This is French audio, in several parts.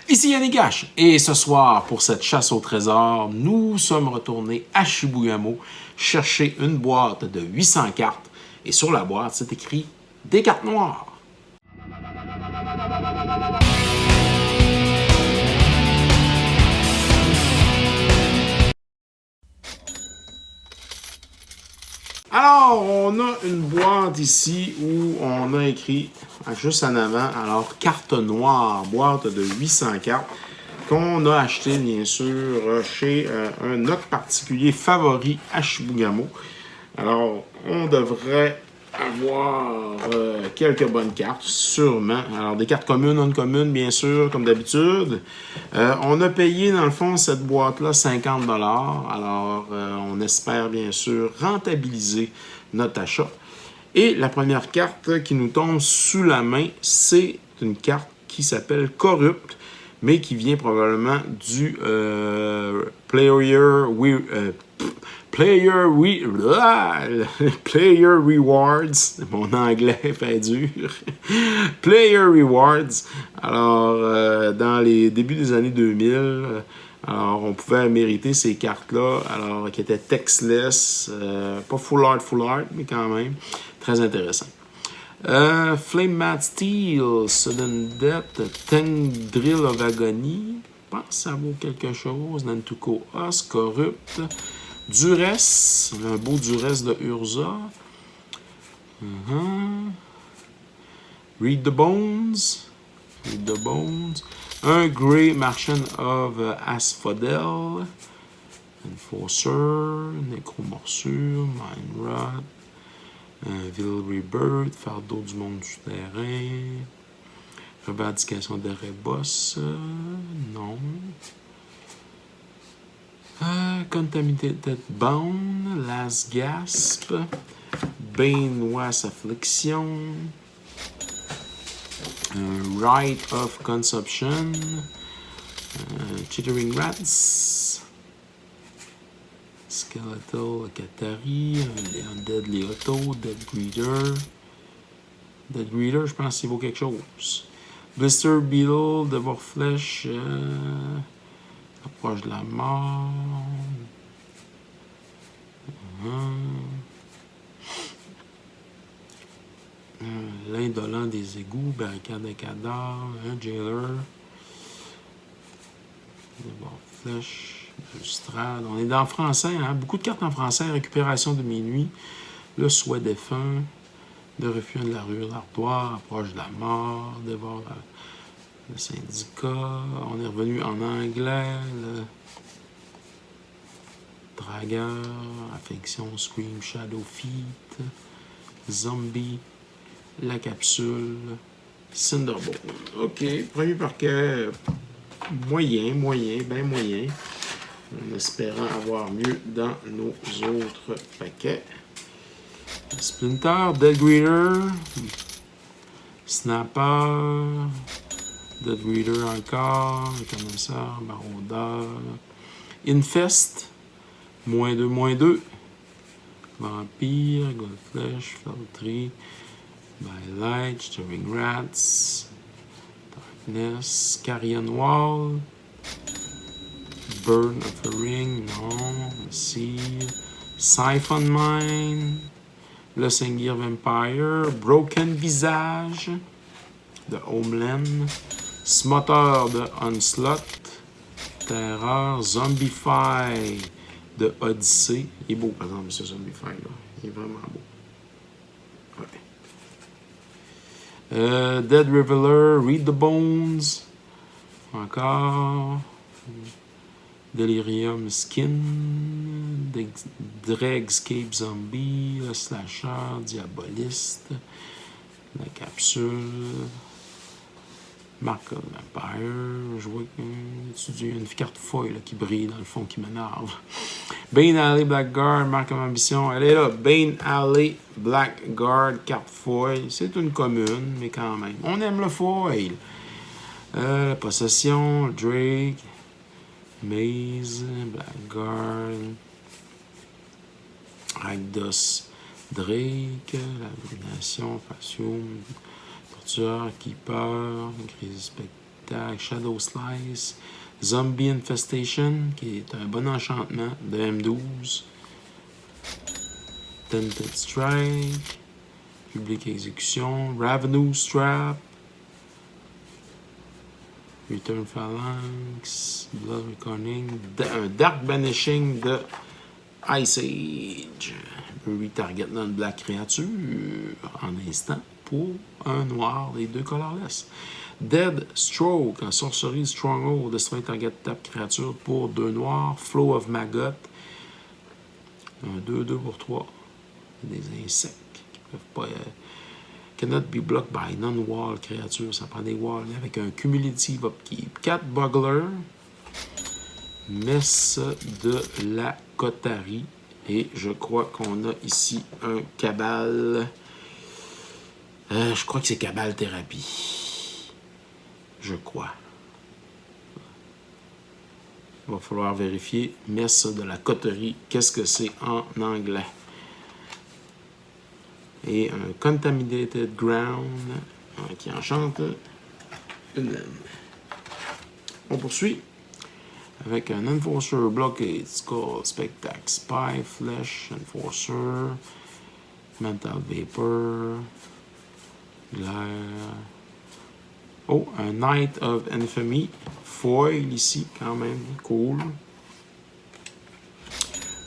Ici Yannick H. Et ce soir, pour cette chasse au trésor, nous sommes retournés à Chibougamau chercher une boîte de 800 cartes. Et sur la boîte, c'est écrit « Des cartes noires ». Alors, on a une boîte ici où on a écrit, juste en avant, alors, carte noire, boîte de 800 cartes, qu'on a acheté, bien sûr, chez un notre particulier favori à Chibougamau. Alors, on devrait avoir quelques bonnes cartes, sûrement. Alors, des cartes communes, non communes, bien sûr, comme d'habitude. On a payé, dans le fond, cette boîte-là 50 $. Alors, on espère, bien sûr, rentabiliser notre achat. Et la première carte qui nous tombe sous la main, c'est une carte qui s'appelle Corrupt, mais qui vient probablement du Player Rewards. Mon anglais fait dur. Player Rewards. Alors, dans les débuts des années 2000, alors, on pouvait mériter ces cartes-là, alors qui étaient textless, pas full art, mais quand même très intéressant. Flame Matte Steel, Sudden Death, Tendril of Agony, je pense que ça vaut quelque chose. Nantuko Os, Corrupt, Duress, un beau Duress de Urza. Read the Bones. Un Grey Martian of Asphodel. Enforcer, Nécromorsure, Mind Rot. Vil Rebirth, Fardeau du monde souterrain. Revendication de Rebos, non. Contaminated Bone, Last Gasp, Banewa's Affliction, Rite of Consumption, Chittering Rats, Skeletal Katari, Undead Leoto, Dead Greeter. Dead Greeter, je pense qu'il vaut quelque chose. Blister Beetle, Devour Flèche, Approche de la mort. L'indolent des égouts, Barricade de cadavres, un Jailer. Devour Flèche, Lustrade. On est dans le français, hein? Beaucoup de cartes en français. Récupération de minuit, Le souhait défunt, De refuge de la rue d'Artois, Approche de la mort, Dévore le syndicat. On est revenu en anglais. Le Dragueur, Affection, Scream, Shadow Feet, Zombie, La Capsule, Cinderbolt. OK, premier parquet moyen, bien moyen. En espérant avoir mieux dans nos autres paquets. Splinter, Dead Greeter, Snapper, Dead Greeter encore, Connaisseur, Maraudeur, Infest, -2, Vampire, Goldflesh, Feltry, By Light, Stirring Rats, Darkness, Carrion Wall, Burn Offering, non, Seed, Siphon Mine, Le Sengir Vampire, Broken Visage de Homeland, Smotter de Onslaught, Terreur, Zombify de Odyssey. Il est beau, par exemple, ce Zombify là. Il est vraiment beau. Ouais. Dead Reveler, Read the Bones. Encore. Delirium Skin. Dregscape Zombie. Le Slasher. Diaboliste. La Capsule. Mark of Vampire. Je vois qu'il y a une carte foil là, qui brille dans le fond qui m'énerve. Bane Alley Blackguard, Mark of Ambition. Elle est là. Bane Alley Blackguard, carte foil. C'est une commune, mais quand même. On aime le foil. La Possession, Drake. Maze, Blackguard, Rakdos, Drake, l'Abomination, Facium, Torture, Keeper, Crazy Spectacle, Shadow Slice, Zombie Infestation, qui est un bon enchantement de M12, Tented Strike, Public Exécution, Ravenous Trap, Return Phalanx, Blood Reckoning, un Dark Banishing de Ice Age. Retarget une black créature en instant pour un noir et 2 colorless. Dead Stroke, un sorcerie Stronghold, destroy target tap créature pour 2 noirs. Flow of Maggot, un 2-2 pour 3. Des insectes qui peuvent pas. Cannot be blocked by non-wall créature. Ça prend des walls avec un cumulative upkeep. 4 Buggler. Messe de la Kotari. Et je crois qu'on a ici un Cabal. Je crois que c'est Cabal Thérapie. Je crois. Il va falloir vérifier. Messe de la Coterie. Qu'est-ce que c'est en anglais? Et un Contaminated Ground qui enchante une laine. On poursuit avec un Enforcer Blockade, Skull, Spectacle, Spy, Flesh, Enforcer, Mental Vapor, Glare. Oh, un Knight of Infamy, Foil ici quand même, cool.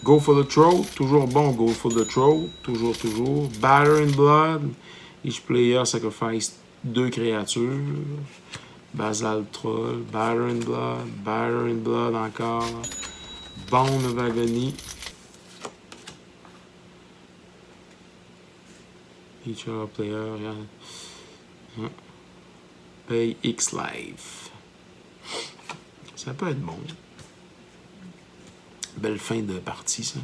Go for the Throat, toujours bon, Go for the Throat, toujours. Batter in Blood, each player sacrifice 2 créatures. Basal Troll, Batter in Blood encore. Bone of Agony. Each other player, yeah. Pay X Life. Ça peut être bon. Belle fin de partie, ça.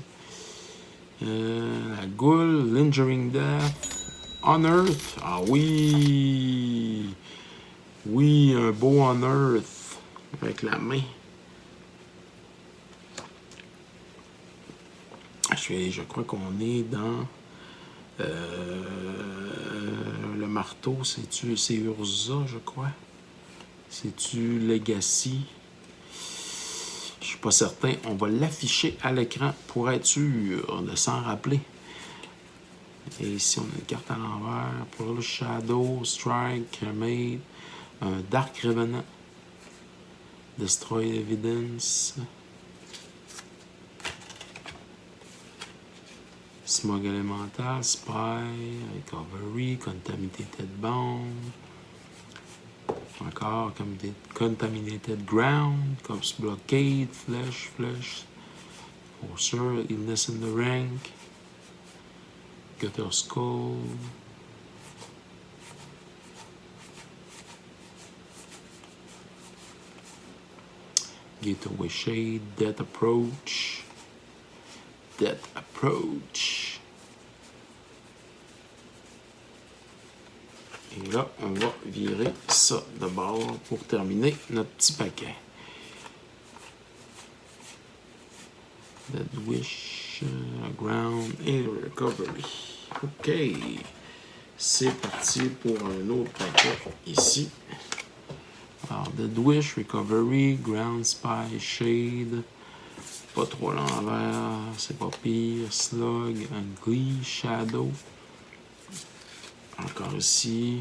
La Goule, Lingering Death, Unearth. Ah oui! Oui, un beau Unearth avec la main. Je crois qu'on est dans le marteau. C'est Urza, je crois. C'est-tu Legacy? Je suis pas certain. On va l'afficher à l'écran pour être sûr de s'en rappeler. Et ici, on a une carte à l'envers. Pour le Shadow, Strike, Made, un Dark Revenant, Destroy Evidence, Smog Elemental, Spy, Recovery, Contaminated Bone. Encore Contaminated Ground, Corpse Blockade, Flesh, for sure, Illness in the Rank, Gutter Skull, Gateway Shade, Death Approach. Et là, on va virer ça de bord pour terminer notre petit paquet. Dead Wish, Ground et Recovery. OK. C'est parti pour un autre paquet ici. Alors, Dead Wish, Recovery, Ground, Spy, Shade. Pas trop l'envers, c'est pas pire. Slug, Ugly, Shadow. Encore ici.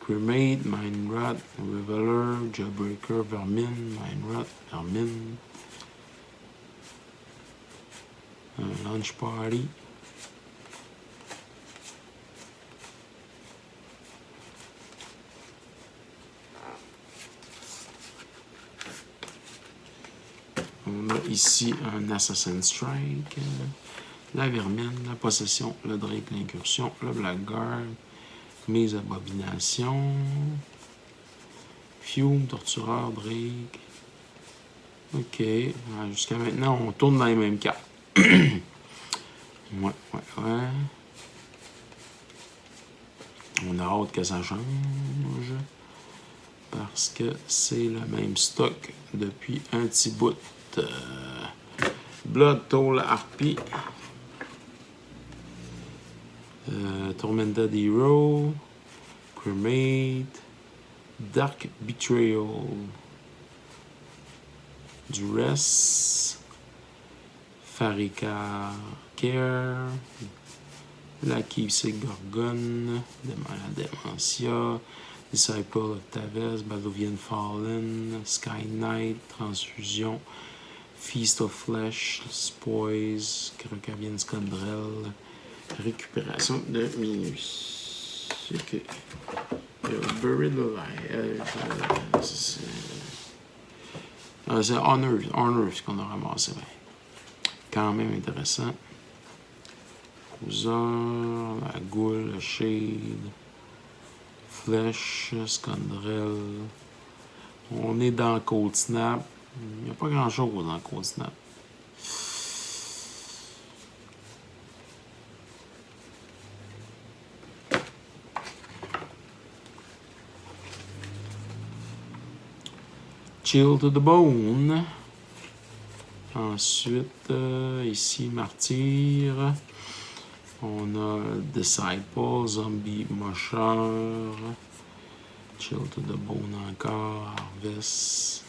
Cremate, Mind Rot, Reveler, Jailbreaker, Vermin, Mind Rot, Vermin. Un Launch Party. On a ici un Assassin Strike, la Vermine, la Possession, le Drake, l'Incursion, le Blackguard, Mes Abominations, Fume, Tortureur, Drake. OK. Jusqu'à maintenant, on tourne dans les mêmes cartes. Ouais. On a hâte que ça change. parce que c'est le même stock depuis un petit bout. Blood Toll Harpy. Tormented Hero. Cremate. Dark Betrayal. Duress. Farika Care. La Keepsake Gorgon. La Dementia. Disciple of Taves. Badovian Fallen. Sky Knight. Transfusion. Feast of Flesh. Spoils. Crocavian Scandrel. Récupération de minuit. Ok. Buried Alive. C'est Honor ce qu'on a ramassé. Quand même intéressant. Cruiser, la Goule, le Shade, Flèche, Scandrel. On est dans Cold Snap. Il n'y a pas grand chose dans Cold Snap. Chill to the Bone. Ensuite, ici, Martyr. On a Disciple, Zombie Mocheur. Chill to the Bone encore. Harvest.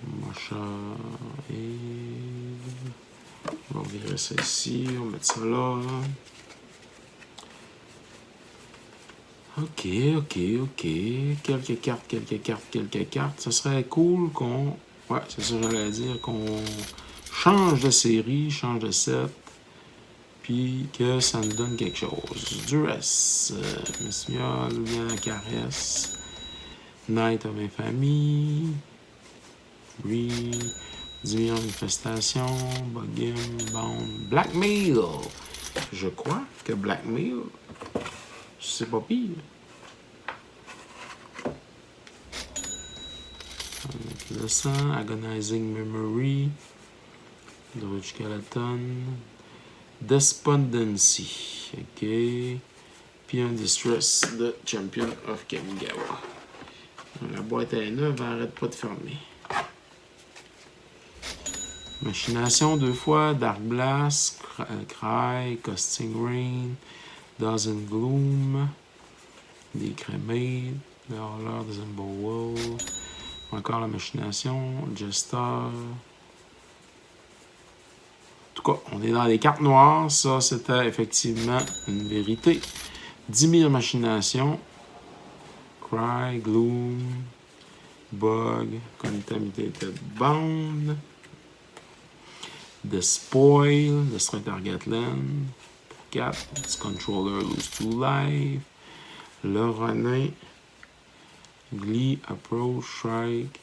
Mocheur et... On va virer ça ici. On va mettre ça là. Ok. Quelques cartes. Ça serait cool qu'on... Ouais, c'est ça que j'allais dire. Qu'on change de série, change de set. Puis que ça nous donne quelque chose. Duress. Miss Miol, Bien Caresse. Night of Infamy. Free. 10 millions d'infestations. Bugim. Bound. Blackmail. Je crois que Blackmail... C'est pas pire. Le sang, Agonizing Memory, Druid Skeleton, Despondency, ok. Puis un Distress de Champion of Kamigawa. La boîte est neuve, elle arrête pas de fermer. Machination 2 fois, Dark Blast, Cry, Costing Rain, Dozen Gloom, des Cremades, le Horreur des Embowl, encore la Machination, Jester. En tout cas, on est dans les cartes noires. Ça, c'était effectivement une vérité. 10 000 machinations. Cry, Gloom, Bug, Contaminated Bound, The Spoil, Destroy Target Land. 4, this controller lose 2 life. Le Renin, Glee, Approach, Strike,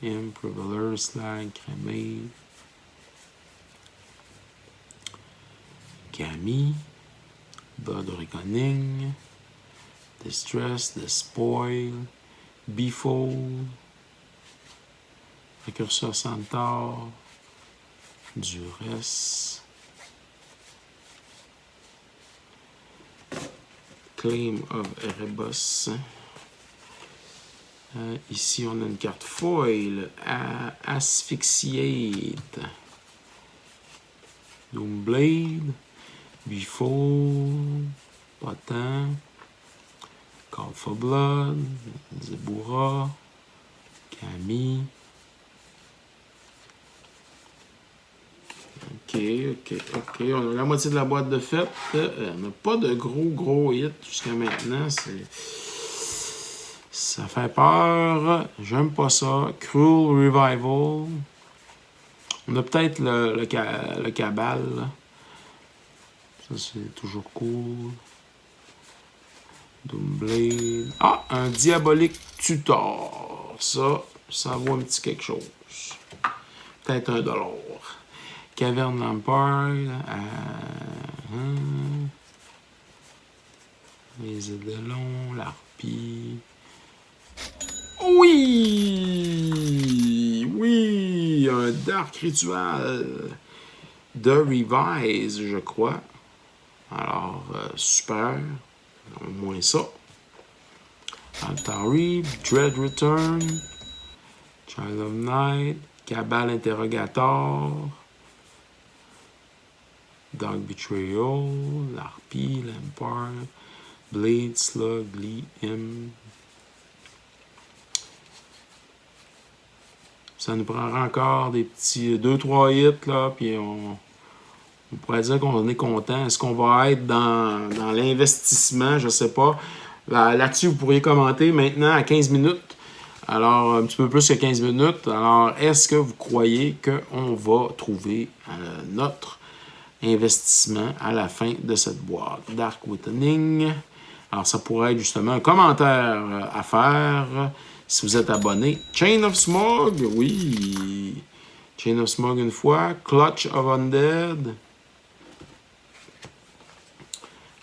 Imp, Reveler, Slag, Cremate. Camille, Blood Reckoning, Distress, Despoil, Befold, Précurseur Centaure, Duress. Claim of Erebos. Ici, on a une carte foil. Asphyxiate. Doomblade. Befold. Potent. Call for Blood. Zebura. Camille. Ok. On a la moitié de la boîte de fête. On n'a pas de gros hits jusqu'à maintenant. Ça fait peur. J'aime pas ça. Cruel Revival. On a peut-être le Cabal. Là. Ça, c'est toujours cool. Doomblade. Ah, un Diabolique Tutor. Ça vaut un petit quelque chose. Peut-être $1. Caverne Lampard. Les Édelons. L'Harpie. Oui! Un Dark Ritual. de Revise, je crois. Alors, super. Au moins ça. Altari, Dread Return, Child of Night, Cabal Interrogator, Dark Betrayal, l'Harpie, l'Empire, Blade, Slug, Lee, M. Ça nous prendra encore des petits 2-3 hits, là, puis on pourrait dire qu'on est content. Est-ce qu'on va être dans l'investissement? Je ne sais pas. Là-dessus, vous pourriez commenter maintenant à 15 minutes. Alors, un petit peu plus que 15 minutes. Alors, est-ce que vous croyez qu'on va trouver notre investissement à la fin de cette boîte? Dark Wittening. Alors, ça pourrait être justement un commentaire à faire si vous êtes abonné. Chain of Smog, oui. Chain of Smog une fois. Clutch of Undead.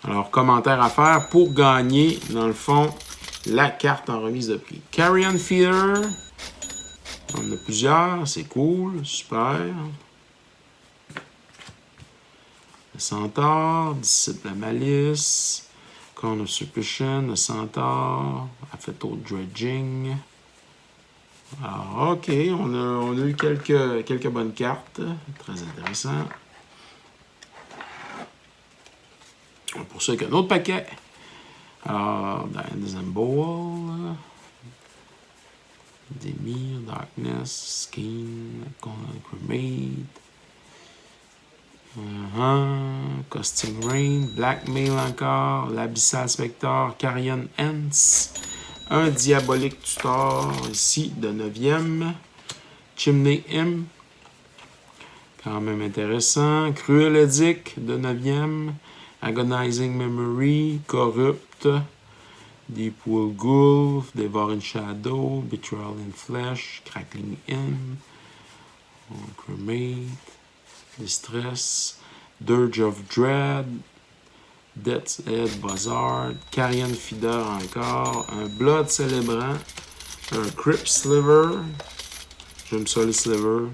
Alors, commentaire à faire pour gagner, dans le fond, la carte en remise de prix. Carrion Feeder. On en a plusieurs, c'est cool, super. Le Centaure, Disciple la Malice. Corn of Suspicion, le Centaure. Affetto Dredging. Alors, OK, on a eu quelques bonnes cartes. Très intéressant. Pour ça, qu'un autre paquet. Alors, Disembowel, Demir, Darkness, Skin, Cremate, Costing Rain, Blackmail encore, l'Abyssal Spectre, Carrion Ants, un Diabolique Tutor ici de 9e, Chimney Imp, quand même intéressant, Cruel Edict de 9e, Agonizing Memory, Corrupt, Deep Wool Gulf, Devouring Shadow, Betrayal in Flesh, Crackling Imp, Cremate, Distress, Dirge of Dread, Death's Head Buzzard, Carrion Feeder encore, un Blood Célébrant, un Crypt Sliver, j'aime ça les slivers.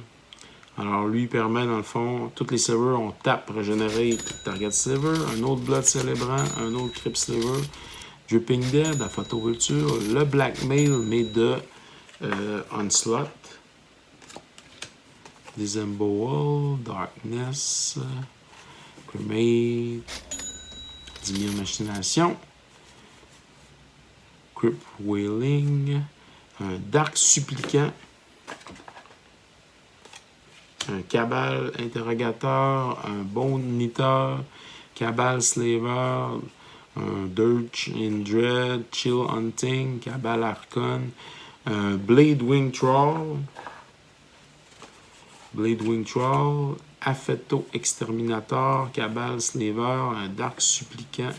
Alors lui permet dans le fond, toutes les slivers on tape, régénérer target sliver, un autre Blood Célébrant, un autre Crypt Sliver, Dripping Dead, la Photo Vulture, le Blackmail mais de Onslaught, Disembowel, Darkness, Cremate, Dimir Machination, Crypt Wailing, un Dark Supplicant, un Cabal Interrogateur, un Boniteur, Cabal Slaver, un Dirge in Dread, Chill Hunting, Cabal Archon, un Blade Wing Troll, Affetto Exterminator, Cabal Slaver, un Dark Supplicant,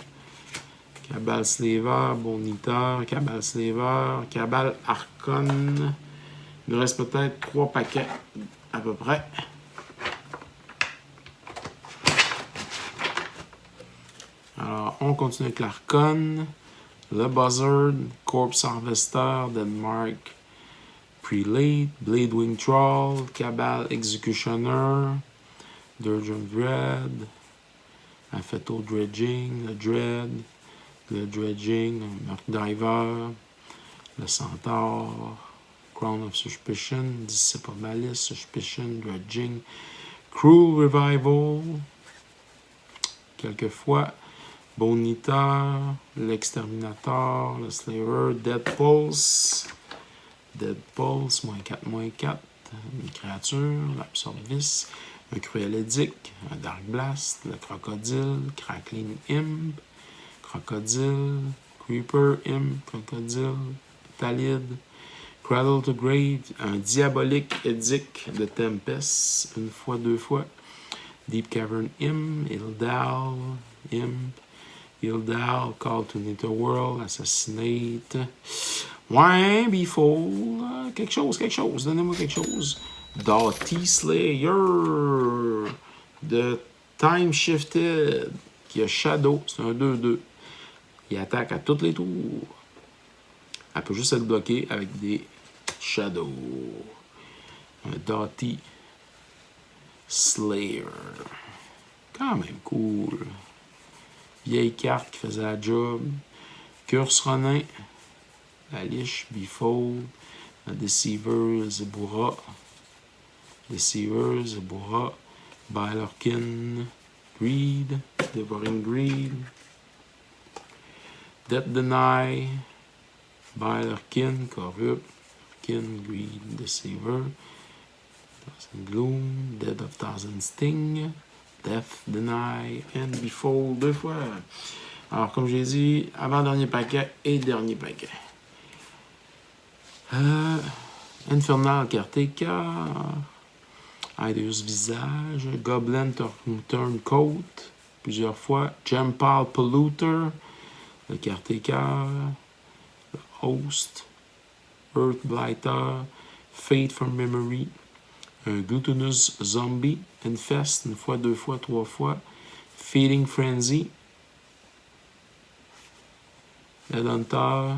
Cabal Slaver, Boniteur, Cabal Slaver, Cabal Archon. Il nous reste peut-être 3 paquets à peu près. Alors, on continue avec l'Archon, le Buzzard, Corpse Harvester, Denmark, Prelate, Bladewing Troll, Cabal Executioner, Dirge of Dread, Affetto Dredging, le Dredging, Murk Diver, le Centaure, Crown of Suspicion, Disciple Malice, Suspicion, Dredging, Cruel Revival, quelquefois, Boniteur, l'Exterminator, le Slayer, Dead Pulse, -4/-4, une créature, l'Absorbis, un Cruel Edict, un Dark Blast, le Crocodile, Crackling Imp, Crocodile, Creeper Imp, Crocodile, Talid, Cradle to Grave, un Diabolique Edict de Tempest, une fois, 2 fois, Deep Cavern Imp, Ildal, Call to Netherworld, Assassinate. Ouais, Befold. Quelque chose. Donnez-moi quelque chose. Doughty Slayer. De Time Shifted. Qui a Shadow. C'est un 2/2. Il attaque à tous les tours. Elle peut juste être bloquée avec des Shadows. Un Doughty Slayer. Quand même cool. Vieille carte qui faisait la job. Curse Ronin. La Liche, Befold. La Deceiver, Zebura. Deceiver, Zebura. Bylorkin. Greed. Devouring Greed. Death Deny. Bylorkin, Corrupt. Kin, Greed, Deceiver. Thousand Gloom. Dead of Thousand Sting. Death, Deny, and Befold 2 fois. Alors, comme j'ai dit, avant-dernier paquet et dernier paquet. Infernal Caretaker. Hideous Visage. Goblin Turncoat. Plusieurs fois. Gempal Polluter. Le Caretaker. Le Host. Earth Blighter. Fate from Memory. Un Glutinous Zombie, Infest, une fois, 2 fois, 3 fois. Feeding Frenzy. Dead Hunter.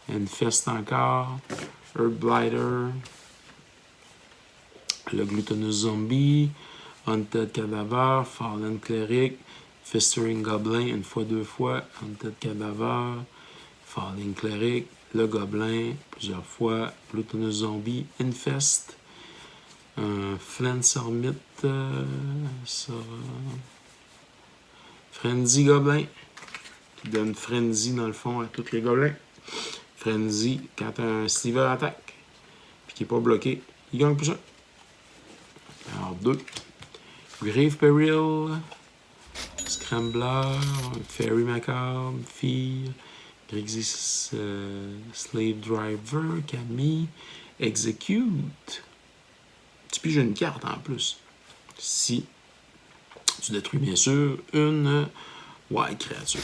Infest encore. Earth Blighter. Le Glutinous Zombie. Hunted Cadaver. Fallen Cleric. Festering Goblin, une fois, 2 fois. Hunted Cadaver. Fallen Cleric. Le Gobelin, plusieurs fois. Glutinous Zombie. Infest. Flint Sormit, Frenzy Gobelin, qui donne Frenzy dans le fond à tous les gobelins. Frenzy, quand un Sliver attaque, puis qu'il n'est pas bloqué, il gagne plus 1. Alors 2. Grave Peril, Scrambler, Fairy Macabre, Fear, Grixis Slave Driver, Camille, Execute. Tu piges une carte en plus. Si tu détruis bien sûr une white créature.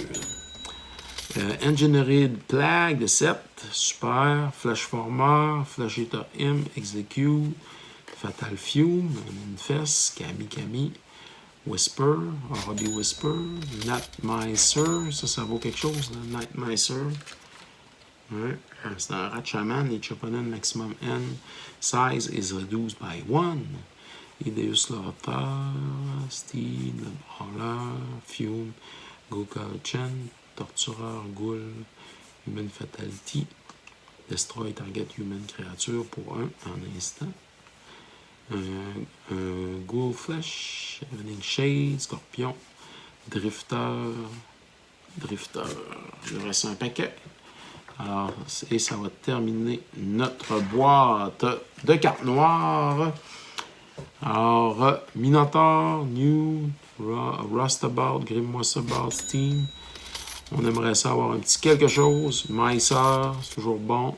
Engineered Plague de 7. Super. Flash Former. Flash Eater Imp. Execute. Fatal Fume. Infest. Kami. Whisper. Hobby Whisper. Nightmicer. Ça vaut quelque chose, là. Nightmicer. Ouais. C'est un rat shaman. Each opponent maximum N size is reduced by 1. Ideus Lothar, Steed, Brawler, Fume, Gokal-Chen, Tortureur, Ghoul, Human Fatality, Destroy Target Human Creature pour 1 en instant. Ghoul Flesh, Evening Shade, Scorpion, Drifter. Il reste un paquet. Alors, et ça va terminer notre boîte de cartes noires. Alors, Minotaur, New, Rustabout, Grimoire Steam. On aimerait ça avoir un petit quelque chose. Micer, c'est toujours bon.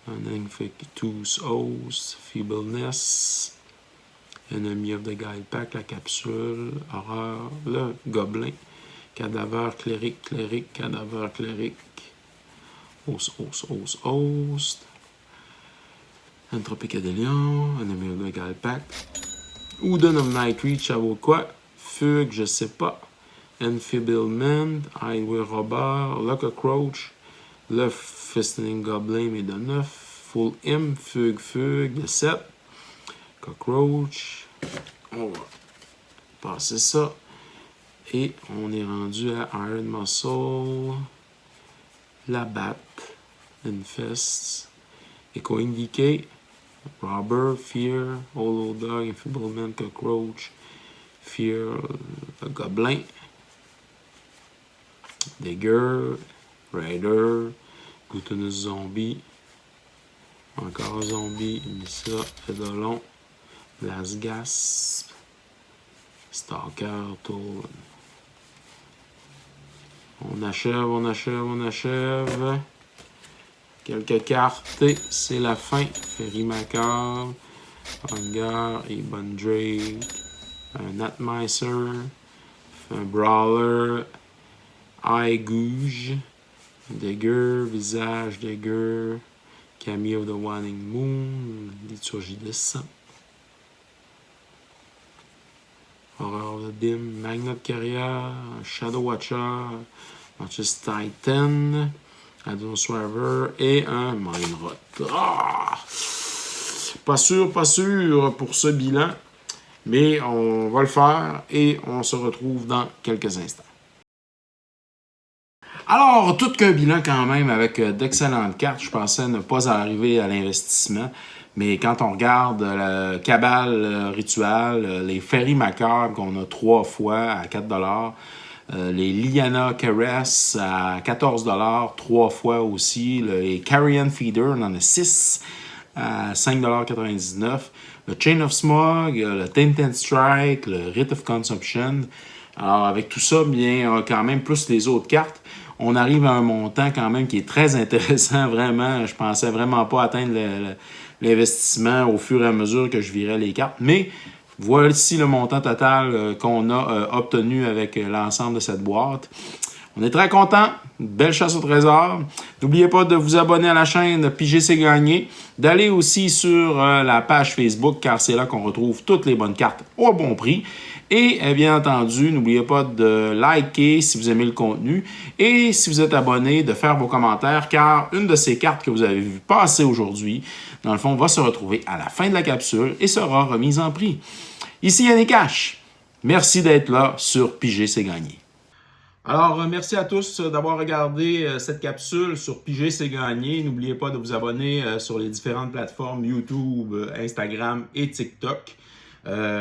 Infectus Host, Feebleness. Enemy of the Guide Pack, la capsule. Horreur, le Gobelin. Cadaver, Cleric, Cadaver, Cleric. Host. Entropic Adelion, Enemy of the Guide Pack. Wooden of Night Reach, ça vaut quoi? Fugue, je sais pas. Enfeeblement, Highway Robber, le Cockroach, le Festoning Goblin, mais de 9. Full Imp, Fugue, de 7. Cockroach. On va passer ça. Et on est rendu à Iron Muscle, la Bat, Infest, Echo Indicate, Robber, Fear, Hollow Dog, Enfeeblement, Cockroach, Fear, le Gobelin, Dagger, Raider, Glutinous Zombie, encore Zombie, Missa, Eidolon, Blast Gasp, Stalker, Toll. On achève. Quelques cartes, c'est la fin. Fairy Macabre, Hangar et Bundrake, un Nightmicer, un Brawler, Eye Gouge, Dagger, Visage Dagger, Camille of the Waning Moon, Liturgie de sang, Horror of the Dim, Magnet Carrier, Shadow Watcher, Manchester Titan, Adon Swerver et un Mindrot. Ah! Pas sûr pour ce bilan. Mais on va le faire et on se retrouve dans quelques instants. Alors, tout qu'un bilan quand même avec d'excellentes cartes. Je pensais ne pas arriver à l'investissement. Mais quand on regarde le Cabal Ritual, les Ferry Macabres qu'on a 3 fois à 4 $, les Liana Caress à 14 $, 3 fois aussi, les Carrion Feeder, on en a 6 à 5,99 $. Le Chain of Smog, le Tainted Strike, le Rite of Consumption. Alors, avec tout ça, bien, quand même, plus les autres cartes, on arrive à un montant quand même qui est très intéressant, vraiment. Je pensais vraiment pas atteindre l'investissement au fur et à mesure que je virais les cartes. Mais voici le montant total qu'on a obtenu avec l'ensemble de cette boîte. On est très content. Belle chasse au trésor. N'oubliez pas de vous abonner à la chaîne Piger c'est gagné. D'aller aussi sur la page Facebook car c'est là qu'on retrouve toutes les bonnes cartes au bon prix. Et bien entendu, n'oubliez pas de liker si vous aimez le contenu. Et si vous êtes abonné, de faire vos commentaires car une de ces cartes que vous avez vu passer aujourd'hui, dans le fond, va se retrouver à la fin de la capsule et sera remise en prix. Ici Yannick H. Merci d'être là sur Piger c'est gagné. Alors, merci à tous d'avoir regardé cette capsule sur Piger c'est gagné. N'oubliez pas de vous abonner sur les différentes plateformes YouTube, Instagram et TikTok.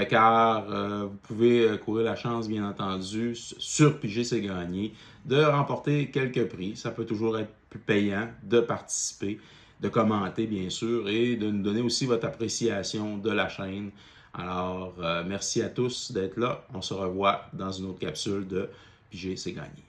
Car vous pouvez courir la chance, bien entendu, sur Piger c'est gagné, de remporter quelques prix. Ça peut toujours être plus payant de participer, de commenter, bien sûr, et de nous donner aussi votre appréciation de la chaîne. Alors, merci à tous d'être là. On se revoit dans une autre capsule de Piger c'est gagné.